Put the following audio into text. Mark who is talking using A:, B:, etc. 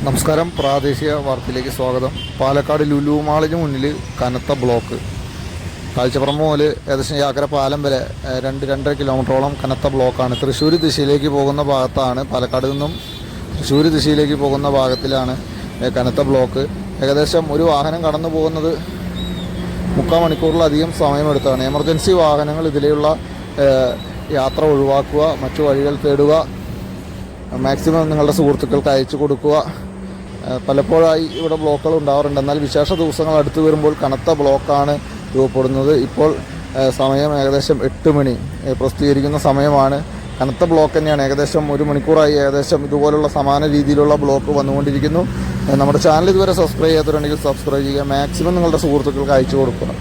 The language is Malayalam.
A: നമസ്കാരം. പ്രാദേശിക വാർത്തയിലേക്ക് സ്വാഗതം. പാലക്കാട് ലുലു മാളിന് മുന്നിൽ കനത്ത ബ്ലോക്ക്. കാഴ്ചപ്പുറം മുതൽ ഏകദേശം യാക്കര പാലം വരെ 2-2.5 കിലോമീറ്ററോളം കനത്ത ബ്ലോക്കാണ്. തൃശ്ശൂർ ദിശയിലേക്ക് പോകുന്ന ഭാഗത്താണ്, പാലക്കാട് നിന്നും തൃശ്ശൂർ ദിശയിലേക്ക് പോകുന്ന ഭാഗത്തിലാണ് കനത്ത ബ്ലോക്ക്. ഏകദേശം ഒരു വാഹനം കടന്നു പോകുന്നത് 3/4 മണിക്കൂറിലധികം സമയമെടുത്താണ്. എമർജൻസി വാഹനങ്ങൾ ഇതിലെയുള്ള യാത്ര ഒഴിവാക്കുക, മറ്റു വഴികൾ തേടുക, മാക്സിമം നിങ്ങളുടെ സുഹൃത്തുക്കൾക്ക് അയച്ചു കൊടുക്കുക. പലപ്പോഴായി ഇവിടെ ബ്ലോക്കുകൾ ഉണ്ടാവാറുണ്ട്. എന്നാൽ വിശേഷ ദിവസങ്ങൾ അടുത്ത് വരുമ്പോൾ കനത്ത ബ്ലോക്കാണ് രൂപപ്പെടുന്നത്. ഇപ്പോൾ സമയം ഏകദേശം 8 മണി പ്രസിദ്ധീകരിക്കുന്ന സമയമാണ്. കനത്ത ബ്ലോക്ക് തന്നെയാണ്. ഏകദേശം 1 മണിക്കൂറായി ഏകദേശം ഇതുപോലുള്ള സമാന രീതിയിലുള്ള ബ്ലോക്ക് വന്നുകൊണ്ടിരിക്കുന്നു. നമ്മുടെ ചാനൽ ഇതുവരെ സബ്സ്ക്രൈബ് ചെയ്യാത്തവരുണ്ടെങ്കിൽ സബ്സ്ക്രൈബ് ചെയ്യുക. മാക്സിമം നിങ്ങളുടെ സുഹൃത്തുക്കൾക്ക് അയച്ചു കൊടുക്കുക.